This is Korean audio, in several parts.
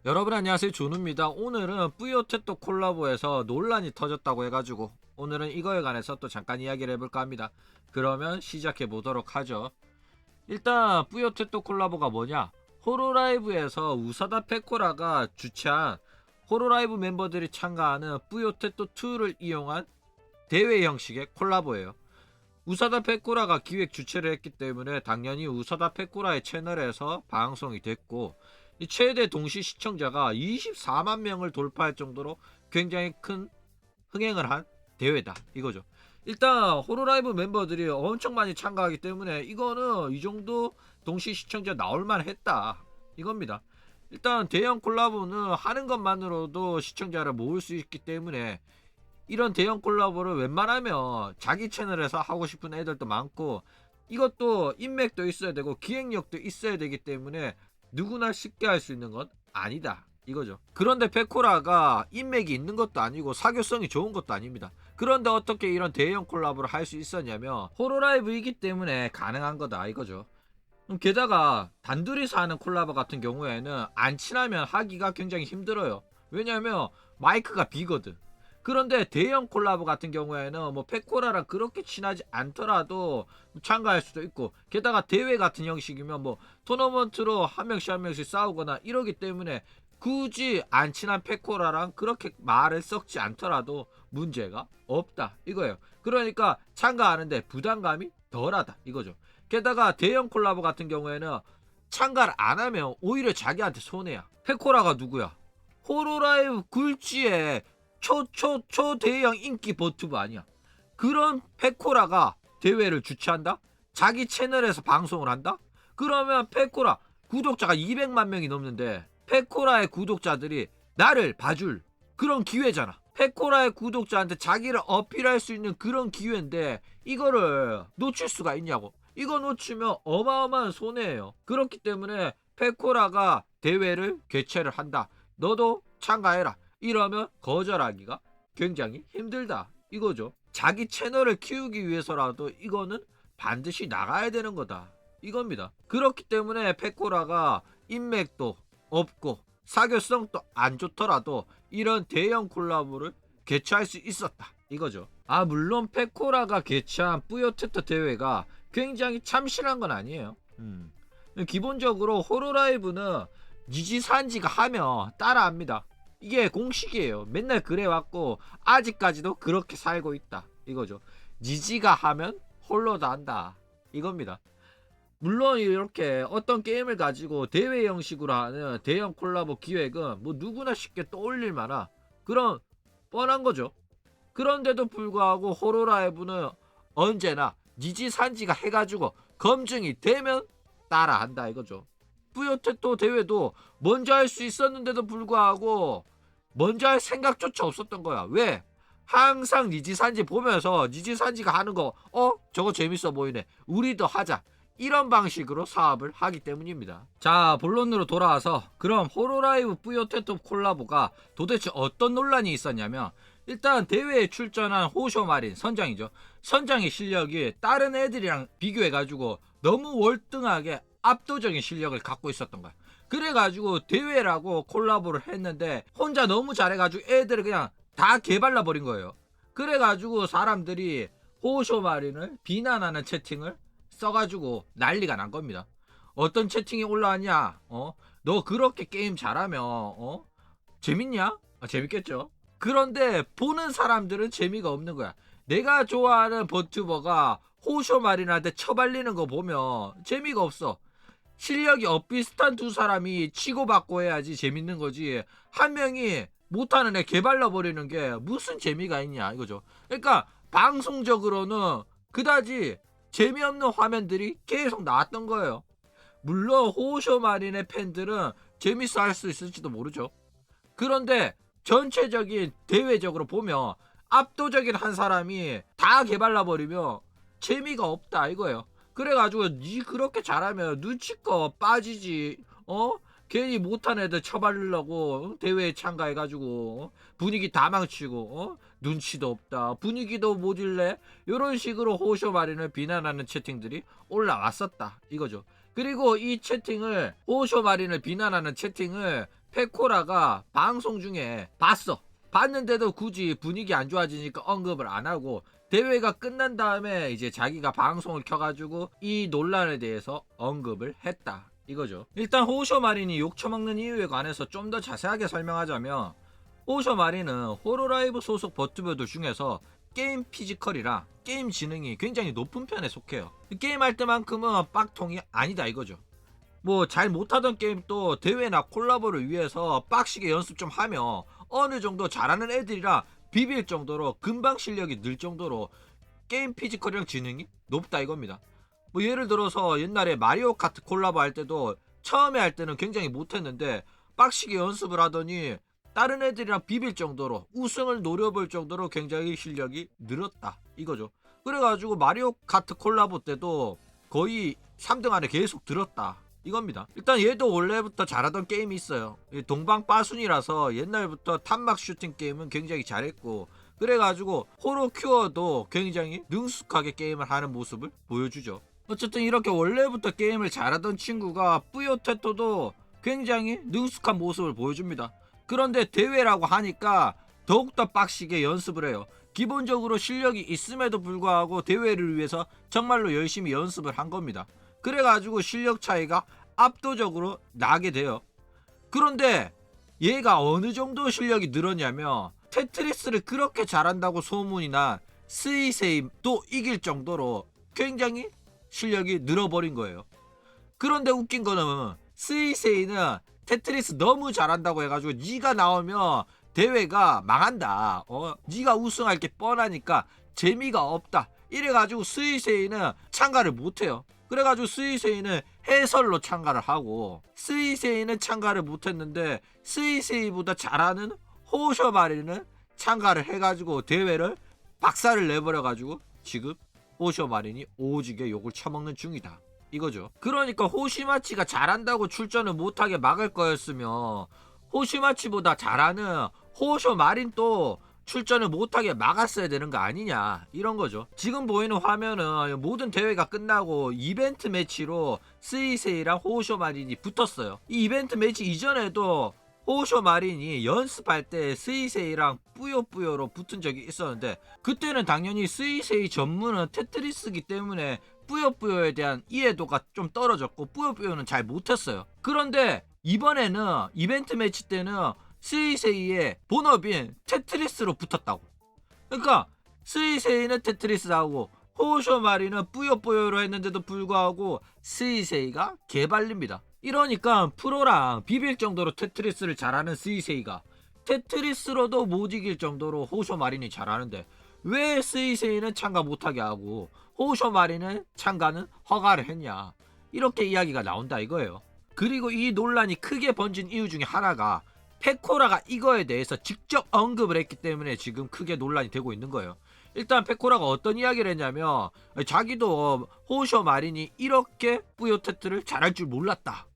여러분 안녕하세요, 준우입니다. 오늘은 뿌요테토 콜라보에서 논란이 터졌다고 해가지고 오늘은 이거에 관해서 또 잠깐 이야기를 해볼까 합니다. 그러면 시작해 보도록 하죠. 일단 뿌요테토 콜라보가 뭐냐, 호로라이브에서 우사다 페코라가 주최한 호로라이브 멤버들이 참가하는 뿌요테토2를 이용한 대회 형식의 콜라보예요. 우사다 페코라가 기획 주최를 했기 때문에 당연히 우사다 페코라의 채널에서 방송이 됐고, 이 최대 동시 시청자가 24만 명을 돌파할 정도로 굉장히 큰 흥행을 한 대회다 이거죠. 일단 호로라이브 멤버들이 엄청 많이 참가하기 때문에 이거는 이 정도 동시 시청자 나올만 했다 이겁니다. 일단 대형 콜라보는 하는 것만으로도 시청자를 모을 수 있기 때문에 이런 대형 콜라보를 웬만하면 자기 채널에서 하고 싶은 애들도 많고, 이것도 인맥도 있어야 되고 기획력도 있어야 되기 때문에 누구나 쉽게 할 수 있는 건 아니다 이거죠. 그런데 페코라가 인맥이 있는 것도 아니고 사교성이 좋은 것도 아닙니다. 그런데 어떻게 이런 대형 콜라보를 할 수 있었냐면 호로라이브이기 때문에 가능한 거다 이거죠. 게다가 단둘이서 하는 콜라보 같은 경우에는 안 친하면 하기가 굉장히 힘들어요. 왜냐면 마이크가 비거든. 그런데 대형 콜라보 같은 경우에는 뭐 페코라랑 그렇게 친하지 않더라도 참가할 수도 있고, 게다가 대회 같은 형식이면 뭐 토너먼트로 한 명씩 한 명씩 싸우거나 이러기 때문에 굳이 안 친한 페코라랑 그렇게 말을 섞지 않더라도 문제가 없다 이거예요. 그러니까 참가하는데 부담감이 덜하다 이거죠. 게다가 대형 콜라보 같은 경우에는 참가를 안 하면 오히려 자기한테 손해야. 페코라가 누구야? 호로라이브 굴지의 초대형 인기 버튜브 아니야. 그런 페코라가 대회를 주최한다? 자기 채널에서 방송을 한다? 그러면 페코라 구독자가 200만 명이 넘는데 페코라의 구독자들이 나를 봐줄 그런 기회잖아. 페코라의 구독자한테 자기를 어필할 수 있는 그런 기회인데 이거를 놓칠 수가 있냐고. 이거 놓치면 어마어마한 손해예요. 그렇기 때문에 페코라가 대회를 개최를 한다, 너도 참가해라, 이러면 거절하기가 굉장히 힘들다 이거죠. 자기 채널을 키우기 위해서라도 이거는 반드시 나가야 되는 거다 이겁니다. 그렇기 때문에 페코라가 인맥도 없고 사교성도 안 좋더라도 이런 대형 콜라보를 개최할 수 있었다 이거죠. 물론 페코라가 개최한 뿌요테토 대회가 굉장히 참신한 건 아니에요. 기본적으로 호로라이브는 니지산지가 하면 따라합니다. 이게 공식이에요. 맨날 그래왔고 아직까지도 그렇게 살고 있다 이거죠. 니지가 하면 홀로도 한다 이겁니다. 물론 이렇게 어떤 게임을 가지고 대회 형식으로 하는 대형 콜라보 기획은 뭐 누구나 쉽게 떠올릴 만한 그런 뻔한 거죠. 그런데도 불구하고 호로라이브는 언제나 니지산지가 해가지고 검증이 되면 따라한다 이거죠. 뿌요테토 대회도 먼저 할 수 있었는데도 불구하고 먼저 할 생각조차 없었던 거야. 왜? 항상 니지산지 보면서 니지산지가 하는 거 저거 재밌어 보이네, 우리도 하자, 이런 방식으로 사업을 하기 때문입니다. 자, 본론으로 돌아와서 그럼 호로라이브 뿌요테토 콜라보가 도대체 어떤 논란이 있었냐면, 일단 대회에 출전한 호쇼마린 선장이죠. 선장의 실력이 다른 애들이랑 비교해가지고 너무 월등하게 압도적인 실력을 갖고 있었던 거야. 그래가지고 대회라고 콜라보를 했는데 혼자 너무 잘해가지고 애들을 그냥 다 개발라 버린 거예요. 그래가지고 사람들이 호쇼마린을 비난하는 채팅을 써가지고 난리가 난 겁니다. 어떤 채팅이 올라왔냐? 너 그렇게 게임 잘하면 재밌냐? 재밌겠죠. 그런데 보는 사람들은 재미가 없는 거야. 내가 좋아하는 버튜버가 호쇼마린한테 처발리는 거 보면 재미가 없어. 실력이 엇비슷한 두 사람이 치고받고 해야지 재밌는 거지, 한 명이 못하는 애 개발라 버리는 게 무슨 재미가 있냐 이거죠. 그러니까 방송적으로는 그다지 재미없는 화면들이 계속 나왔던 거예요. 물론 호쇼마린의 팬들은 재밌어 할 수 있을지도 모르죠. 그런데 전체적인 대외적으로 보면 압도적인 한 사람이 다 개발라 버리면 재미가 없다 이거예요. 그래가지고 니 그렇게 잘하면 눈치껏 빠지지, 괜히 못한 애들 처바르려고 대회에 참가해가지고 분위기 다 망치고 눈치도 없다, 분위기도 못일래, 이런 식으로 호쇼마린을 비난하는 채팅들이 올라왔었다 이거죠. 그리고 이 채팅을, 호쇼마린을 비난하는 채팅을 페코라가 방송 중에 봤는데도 굳이 분위기 안 좋아지니까 언급을 안 하고 대회가 끝난 다음에 이제 자기가 방송을 켜가지고 이 논란에 대해서 언급을 했다 이거죠. 일단 호쇼 마린이 욕 처먹는 이유에 관해서 좀 더 자세하게 설명하자면, 호쇼 마린은 호로라이브 소속 버튜버들 중에서 게임 피지컬이랑 게임 지능이 굉장히 높은 편에 속해요. 게임할 때만큼은 빡통이 아니다 이거죠. 뭐 잘 못하던 게임도 대회나 콜라보를 위해서 빡시게 연습 좀 하며 어느 정도 잘하는 애들이라 비빌 정도로 금방 실력이 늘 정도로 게임 피지컬이랑 지능이 높다 이겁니다. 뭐 예를 들어서 옛날에 마리오 카트 콜라보 할 때도 처음에 할 때는 굉장히 못했는데 빡시게 연습을 하더니 다른 애들이랑 비빌 정도로 우승을 노려볼 정도로 굉장히 실력이 늘었다 이거죠. 그래가지고 마리오 카트 콜라보 때도 거의 3등 안에 계속 들었다 이겁니다. 일단 얘도 원래부터 잘하던 게임이 있어요. 동방 빠순이라서 옛날부터 탄막 슈팅 게임은 굉장히 잘했고, 그래가지고 호로 큐어도 굉장히 능숙하게 게임을 하는 모습을 보여주죠. 어쨌든 이렇게 원래부터 게임을 잘하던 친구가 뿌요 테토도 굉장히 능숙한 모습을 보여줍니다. 그런데 대회라고 하니까 더욱더 빡시게 연습을 해요. 기본적으로 실력이 있음에도 불구하고 대회를 위해서 정말로 열심히 연습을 한 겁니다. 그래가지고 실력 차이가 압도적으로 나게 돼요. 그런데 얘가 어느 정도 실력이 늘었냐면, 테트리스를 그렇게 잘한다고 소문이 난 스이세이도 이길 정도로 굉장히 실력이 늘어버린 거예요. 그런데 웃긴 거는 스이세이는 테트리스 너무 잘한다고 해가지고 니가 나오면 대회가 망한다, 니가 우승할 게 뻔하니까 재미가 없다 이래가지고 스이세이는 참가를 못해요. 그래가지고 스이세이는 해설로 참가를 하고, 스이세이는 참가를 못했는데 스이세이보다 잘하는 호쇼 마린은 참가를 해가지고 대회를 박살을 내버려가지고 지금 호쇼 마린이 오지게 욕을 처먹는 중이다 이거죠. 그러니까 호시마치가 잘한다고 출전을 못하게 막을 거였으면 호시마치보다 잘하는 호쇼 마린도 출전을 못하게 막았어야 되는 거 아니냐 이런 거죠. 지금 보이는 화면은 모든 대회가 끝나고 이벤트 매치로 스이세이랑 호쇼 마린이 붙었어요. 이 이벤트 매치 이전에도 호쇼 마린이 연습할 때 스이세이랑 뿌요뿌요로 붙은 적이 있었는데, 그때는 당연히 스이세이 전문은 테트리스기 때문에 뿌요뿌요에 대한 이해도가 좀 떨어졌고 뿌요뿌요는 잘 못했어요. 그런데 이번에는 이벤트 매치 때는 스이세이의 본업인 테트리스로 붙었다고. 그러니까 스이세이는 테트리스하고 호쇼 마린은 뿌요뿌요로 했는데도 불구하고 스이세이가 개발립니다. 이러니까 프로랑 비빌 정도로 테트리스를 잘하는 스이세이가 테트리스로도 못 이길 정도로 호쇼 마린이 잘하는데 왜 스이세이는 참가 못하게 하고 호쇼 마린은 참가는 허가를 했냐, 이렇게 이야기가 나온다 이거예요. 그리고 이 논란이 크게 번진 이유 중에 하나가 페코라가 이거에 대해서 직접 언급을 했기 때문에 지금 크게 논란이 되고 있는 거예요. 일단 페코라가 어떤 이야기를 했냐면, 자기도 호쇼 마린이 이렇게 뿌요테트를 잘할 줄 몰랐다,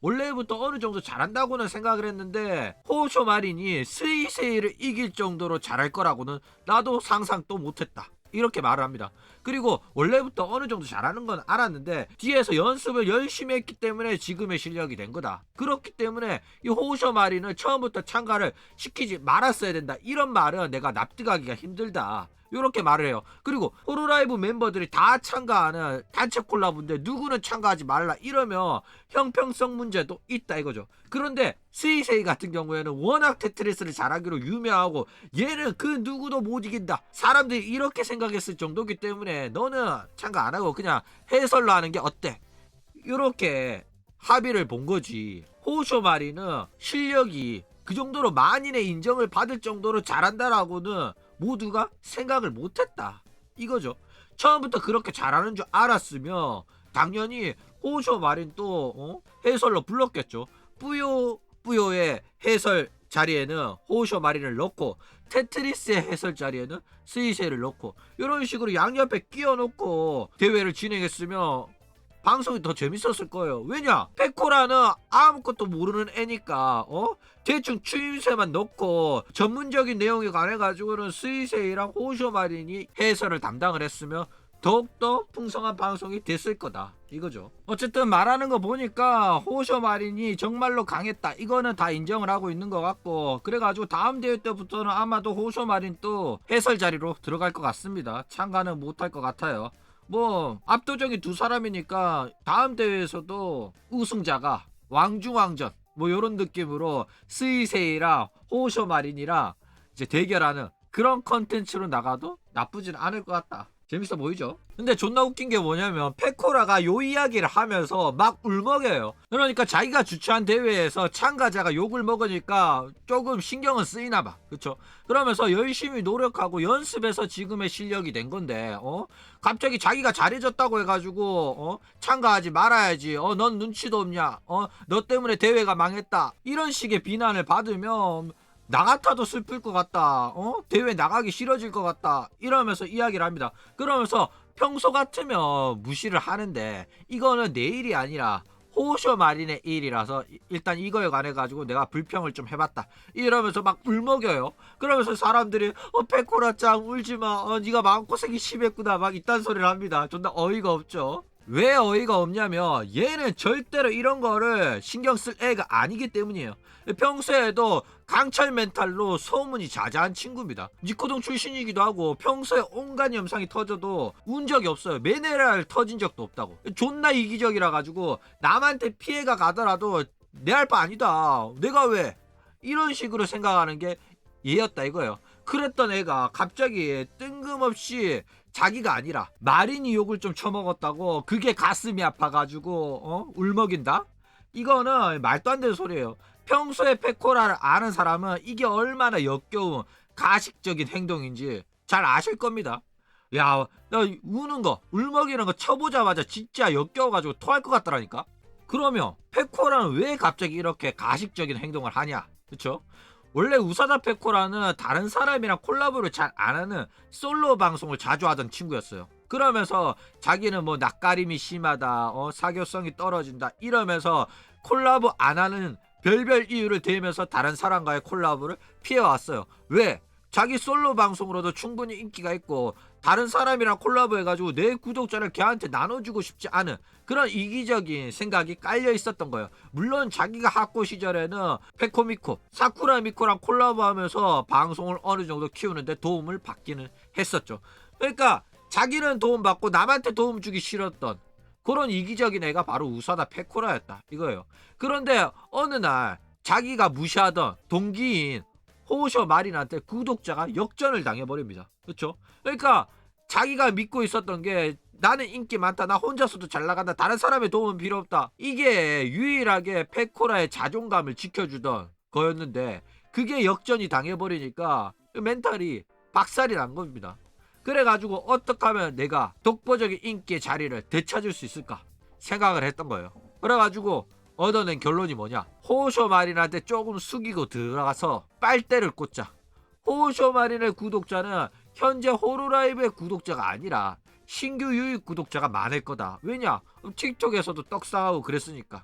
원래부터 어느 정도 잘한다고는 생각을 했는데 호쇼 마린이 스이세이를 이길 정도로 잘할 거라고는 나도 상상도 못했다, 이렇게 말을 합니다. 그리고 원래부터 어느 정도 잘하는 건 알았는데 뒤에서 연습을 열심히 했기 때문에 지금의 실력이 된 거다. 그렇기 때문에 이 호쇼 마린을 처음부터 참가를 시키지 말았어야 된다, 이런 말은 내가 납득하기가 힘들다, 이렇게 말을 해요. 그리고 호로라이브 멤버들이 다 참가하는 단체 콜라보인데 누구는 참가하지 말라 이러면 형평성 문제도 있다 이거죠. 그런데 스이세이 같은 경우에는 워낙 테트리스를 잘하기로 유명하고 얘는 그 누구도 못 이긴다, 사람들이 이렇게 생각했을 정도기 때문에 너는 참가 안 하고 그냥 해설로 하는 게 어때, 이렇게 합의를 본 거지. 호쇼 마리는 실력이 그 정도로 만인의 인정을 받을 정도로 잘한다라고는 모두가 생각을 못했다 이거죠. 처음부터 그렇게 잘하는 줄 알았으면 당연히 호쇼 마린 또 해설로 불렀겠죠. 뿌요의 해설 자리에는 호쇼 마린을 넣고 테트리스의 해설 자리에는 스이세이를 넣고 이런 식으로 양옆에 끼워 놓고 대회를 진행했으면 방송이 더 재밌었을 거예요. 왜냐? 페코라는 아무것도 모르는 애니까 대충 추임새만 넣고 전문적인 내용에 관해 가지고는 스이세이랑 호쇼 마린이 해설을 담당을 했으면 더욱더 풍성한 방송이 됐을 거다 이거죠. 어쨌든 말하는 거 보니까 호쇼 마린이 정말로 강했다 이거는 다 인정을 하고 있는 것 같고, 그래가지고 다음 대회 때부터는 아마도 호쇼 마린 또 해설 자리로 들어갈 것 같습니다. 참가는 못할 것 같아요. 뭐 압도적인 두 사람이니까 다음 대회에서도 우승자가 왕중왕전 뭐 요런 느낌으로 스이세이랑 호쇼 마린이랑 이제 대결하는 그런 컨텐츠로 나가도 나쁘진 않을 것 같다. 재밌어 보이죠? 근데 존나 웃긴 게 뭐냐면 페코라가 요 이야기를 하면서 막 울먹여요. 그러니까 자기가 주최한 대회에서 참가자가 욕을 먹으니까 조금 신경은 쓰이나 봐. 그쵸? 그러면서 열심히 노력하고 연습해서 지금의 실력이 된 건데 갑자기 자기가 잘해졌다고 해가지고 참가하지 말아야지, 넌 눈치도 없냐, 너 때문에 대회가 망했다 이런 식의 비난을 받으면 나 같아도 슬플 것 같다, 대회 나가기 싫어질 것 같다 이러면서 이야기를 합니다. 그러면서 평소 같으면 무시를 하는데 이거는 내 일이 아니라 호쇼 마린의 일이라서 일단 이거에 관해 가지고 내가 불평을 좀 해봤다 이러면서 막 울먹여요. 그러면서 사람들이 페코라 짱 울지마, 네가 마음고생이 심했구나 막 이딴 소리를 합니다. 존나 어이가 없죠. 왜 어이가 없냐면 얘는 절대로 이런 거를 신경 쓸 애가 아니기 때문이에요. 평소에도 강철 멘탈로 소문이 자자한 친구입니다. 니코동 출신이기도 하고 평소에 온갖 영상이 터져도 운 적이 없어요. 미네랄 터진 적도 없다고. 존나 이기적이라 가지고 남한테 피해가 가더라도 내 할 바 아니다, 내가 왜, 이런 식으로 생각하는 게 얘였다 이거예요. 그랬던 애가 갑자기 뜬금없이 자기가 아니라 마린이 욕을 좀 처먹었다고 그게 가슴이 아파가지고 울먹인다? 이거는 말도 안 되는 소리예요. 평소에 페코라를 아는 사람은 이게 얼마나 역겨운 가식적인 행동인지 잘 아실 겁니다. 야, 나 우는 거, 울먹이는 거 쳐보자마자 진짜 역겨워가지고 토할 것 같더라니까. 그러면 페코라는 왜 갑자기 이렇게 가식적인 행동을 하냐? 그쵸? 원래 우사다 페코라는 다른 사람이랑 콜라보를 잘 안 하는 솔로 방송을 자주 하던 친구였어요. 그러면서 자기는 뭐 낯가림이 심하다, 사교성이 떨어진다 이러면서 콜라보 안 하는 별별 이유를 대면서 다른 사람과의 콜라보를 피해왔어요. 왜? 자기 솔로 방송으로도 충분히 인기가 있고 다른 사람이랑 콜라보 해가지고 내 구독자를 걔한테 나눠주고 싶지 않은 그런 이기적인 생각이 깔려 있었던 거예요. 물론 자기가 학고 시절에는 페코미코, 사쿠라미코랑 콜라보 하면서 방송을 어느 정도 키우는데 도움을 받기는 했었죠. 그러니까 자기는 도움받고 남한테 도움 주기 싫었던 그런 이기적인 애가 바로 우사다 페코라였다 이거예요. 그런데 어느 날 자기가 무시하던 동기인 호쇼 마린한테 구독자가 역전을 당해버립니다. 그렇죠? 그러니까 자기가 믿고 있었던 게 나는 인기 많다, 나 혼자서도 잘 나간다, 다른 사람의 도움은 필요 없다, 이게 유일하게 페코라의 자존감을 지켜주던 거였는데 그게 역전이 당해버리니까 멘탈이 박살이 난 겁니다. 그래가지고 어떻게 하면 내가 독보적인 인기의 자리를 되찾을 수 있을까 생각을 했던 거예요. 그래가지고 얻어낸 결론이 뭐냐, 호쇼 마린한테 조금 숙이고 들어가서 빨대를 꽂자. 호쇼 마린의 구독자는 현재 호루라이브의 구독자가 아니라 신규 유입 구독자가 많을 거다. 왜냐? 틱톡에서도 떡상하고 그랬으니까.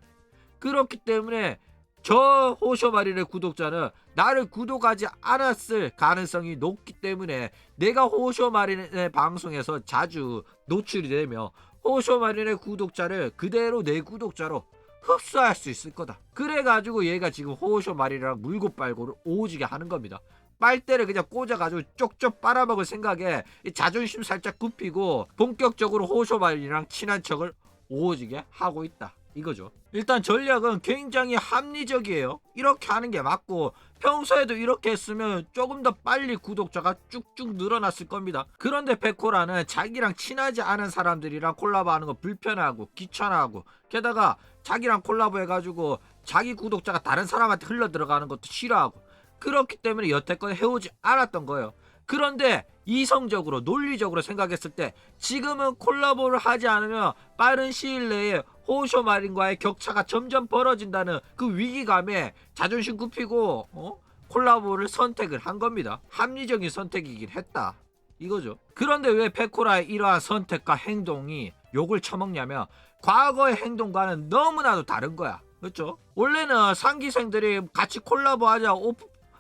그렇기 때문에 저 호쇼 마린의 구독자는 나를 구독하지 않았을 가능성이 높기 때문에 내가 호쇼 마린의 방송에서 자주 노출이 되며 호쇼 마린의 구독자를 그대로 내 구독자로 흡수할 수 있을 거다. 그래가지고 얘가 지금 호쇼 마린이랑 물고 빨고를 오지게 하는 겁니다. 빨대를 그냥 꽂아가지고 쪽쪽 빨아먹을 생각에 자존심 살짝 굽히고 본격적으로 호쇼 마린이랑 친한 척을 오지게 하고 있다 이거죠. 일단 전략은 굉장히 합리적이에요. 이렇게 하는 게 맞고 평소에도 이렇게 했으면 조금 더 빨리 구독자가 쭉쭉 늘어났을 겁니다. 그런데 페코라는 자기랑 친하지 않은 사람들이랑 콜라보하는 거 불편하고 귀찮아하고 게다가 자기랑 콜라보 해가지고 자기 구독자가 다른 사람한테 흘러 들어가는 것도 싫어하고 그렇기 때문에 여태껏 해오지 않았던 거예요. 그런데 이성적으로 논리적으로 생각했을 때 지금은 콜라보를 하지 않으면 빠른 시일 내에 호쇼 마린과의 격차가 점점 벌어진다는 그 위기감에 자존심 굽히고 콜라보를 선택을 한 겁니다. 합리적인 선택이긴 했다 이거죠. 그런데 왜 페코라의 이러한 선택과 행동이 욕을 처먹냐면 과거의 행동과는 너무나도 다른 거야. 그렇죠? 원래는 상기생들이 같이 콜라보하자,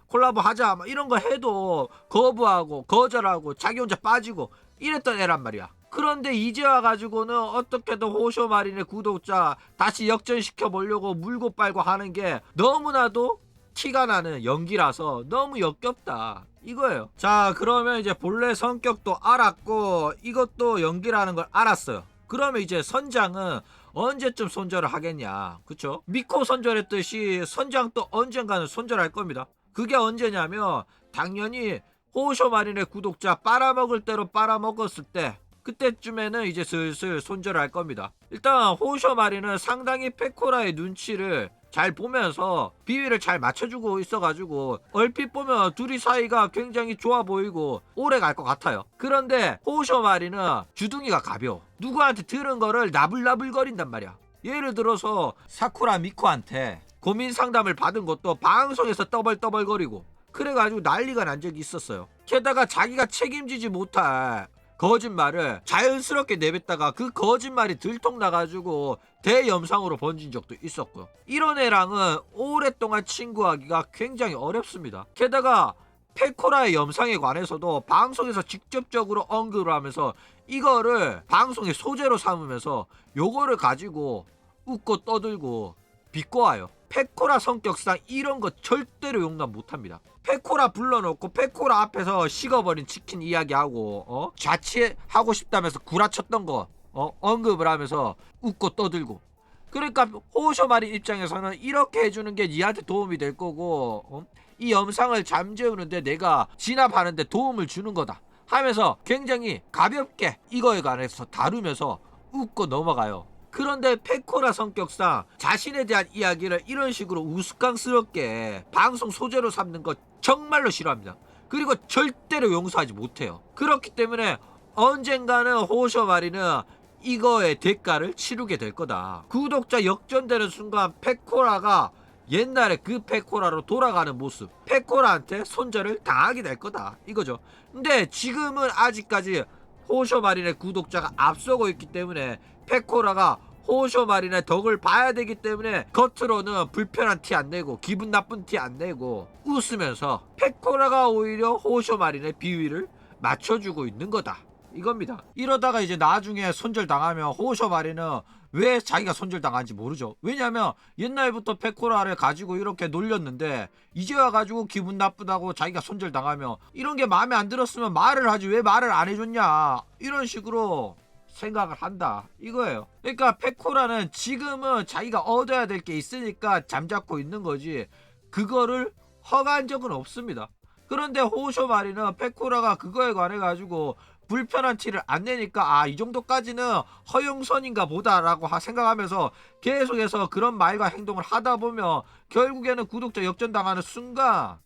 콜라보하자 막 이런 거 해도 거부하고 거절하고 자기 혼자 빠지고 이랬던 애란 말이야. 그런데 이제 와가지고는 어떻게든 호쇼마린의 구독자 다시 역전시켜 보려고 물고 빨고 하는 게 너무나도 티가 나는 연기라서 너무 역겹다 이거예요. 자, 그러면 이제 본래 성격도 알았고 이것도 연기라는 걸 알았어요. 그러면 이제 선장은 언제쯤 손절을 하겠냐, 그쵸? 미코 손절했듯이 선장 또 언젠가는 손절할 겁니다. 그게 언제냐면 당연히 호쇼마린의 구독자 빨아먹을 대로 빨아먹었을 때, 그때쯤에는 이제 슬슬 손절을 할 겁니다. 일단 호쇼마린은 상당히 페코라의 눈치를 잘 보면서 비위를 잘 맞춰주고 있어가지고 얼핏 보면 둘이 사이가 굉장히 좋아 보이고 오래 갈 것 같아요. 그런데 호쇼마린은 주둥이가 가벼워. 누구한테 들은 거를 나불나불거린단 말이야. 예를 들어서 사쿠라 미코한테 고민 상담을 받은 것도 방송에서 떠벌떠벌거리고 그래가지고 난리가 난 적이 있었어요. 게다가 자기가 책임지지 못할 거짓말을 자연스럽게 내뱉다가 그 거짓말이 들통나가지고 대염상으로 번진 적도 있었고요. 이런 애랑은 오랫동안 친구하기가 굉장히 어렵습니다. 게다가 페코라의 염상에 관해서도 방송에서 직접적으로 언급을 하면서 이거를 방송의 소재로 삼으면서 요거를 가지고 웃고 떠들고 비꼬아요. 페코라 성격상 이런 거 절대로 용납 못합니다. 페코라 불러놓고 페코라 앞에서 식어버린 치킨 이야기하고 자취하고 싶다면서 구라쳤던 거 언급을 하면서 웃고 떠들고. 그러니까 호쇼마린 입장에서는 이렇게 해주는 게 니한테 도움이 될 거고 이 영상을 잠재우는데 내가 진압하는데 도움을 주는 거다 하면서 굉장히 가볍게 이거에 관해서 다루면서 웃고 넘어가요. 그런데 페코라 성격상 자신에 대한 이야기를 이런 식으로 우스꽝스럽게 방송 소재로 삼는 거 정말로 싫어합니다. 그리고 절대로 용서하지 못해요. 그렇기 때문에 언젠가는 호쇼마리는 이거의 대가를 치르게 될 거다. 구독자 역전되는 순간 페코라가 옛날에 그 페코라로 돌아가는 모습, 페코라한테 손절을 당하게 될 거다 이거죠. 근데 지금은 아직까지 호쇼마린의 구독자가 앞서고 있기 때문에 페코라가 호쇼마린의 덕을 봐야 되기 때문에 겉으로는 불편한 티 안 내고 기분 나쁜 티 안 내고 웃으면서 페코라가 오히려 호쇼마린의 비위를 맞춰주고 있는 거다 이겁니다. 이러다가 이제 나중에 손절당하면 호쇼마린은 왜 자기가 손절당한지 모르죠. 왜냐면 옛날부터 페코라를 가지고 이렇게 놀렸는데 이제 와가지고 기분 나쁘다고 자기가 손절당하면 이런 게 마음에 안 들었으면 말을 하지 왜 말을 안 해줬냐 이런 식으로 생각을 한다 이거예요. 그러니까 페코라는 지금은 자기가 얻어야 될 게 있으니까 잠자코 있는 거지 그거를 허가한 적은 없습니다. 그런데 호쇼마리는 페코라가 그거에 관해 가지고 불편한 티를 안 내니까 이 정도까지는 허용선인가 보다라고 생각하면서 계속해서 그런 말과 행동을 하다 보면 결국에는 구독자 역전당하는 순간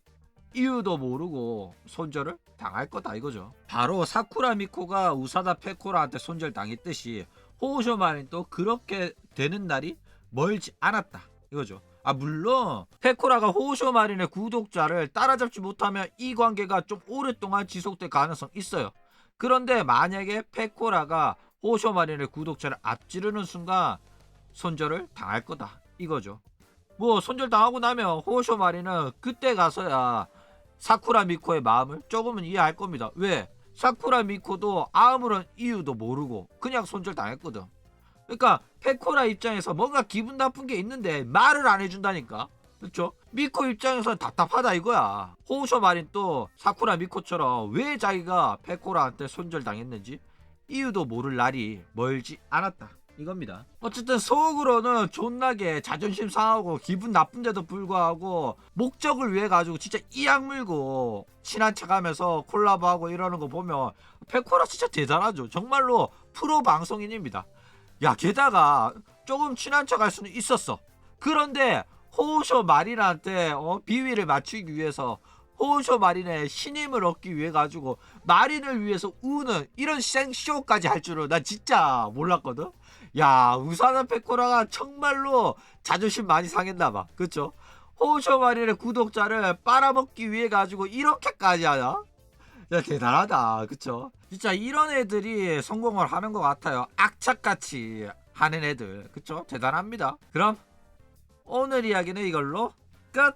이유도 모르고 손절을 당할 거다 이거죠. 바로 사쿠라 미코가 우사다 페코라한테 손절 당했듯이 호쇼마린도 그렇게 되는 날이 멀지 않았다 이거죠. 물론 페코라가 호쇼마린의 구독자를 따라잡지 못하면 이 관계가 좀 오랫동안 지속될 가능성 있어요. 그런데 만약에 페코라가 호쇼마린의 구독자를 앞지르는 순간 손절을 당할 거다 이거죠. 뭐 손절 당하고 나면 호쇼마린은 그때 가서야 사쿠라 미코의 마음을 조금은 이해할 겁니다. 왜? 사쿠라 미코도 아무런 이유도 모르고 그냥 손절 당했거든. 그러니까 페코라 입장에서 뭔가 기분 나쁜 게 있는데 말을 안 해준다니까. 그렇죠? 미코 입장에서는 답답하다 이거야. 호쇼마린 또 사쿠라 미코처럼 왜 자기가 페코라한테 손절 당했는지 이유도 모를 날이 멀지 않았다 이겁니다. 어쨌든 속으로는 존나게 자존심 상하고 기분 나쁜데도 불구하고 목적을 위해 가지고 진짜 이악 물고 친한 척하면서 콜라보하고 이러는 거 보면 페코라 진짜 대단하죠. 정말로 프로 방송인입니다. 야, 게다가 조금 친한 척 할 수는 있었어. 그런데 호쇼마린한테 비위를 맞추기 위해서 호쇼마린의 신임을 얻기 위해 가지고 마린을 위해서 우는 이런 생쇼까지 할 줄은 난 진짜 몰랐거든. 야, 우사다 페코라가 정말로 자존심 많이 상했나봐. 그쵸? 호쇼마린의 구독자를 빨아먹기 위해 가지고 이렇게까지 하냐? 야, 대단하다. 그쵸? 진짜 이런 애들이 성공을 하는 것 같아요. 악착같이 하는 애들. 그쵸? 대단합니다. 그럼 오늘 이야기는 이걸로 끝!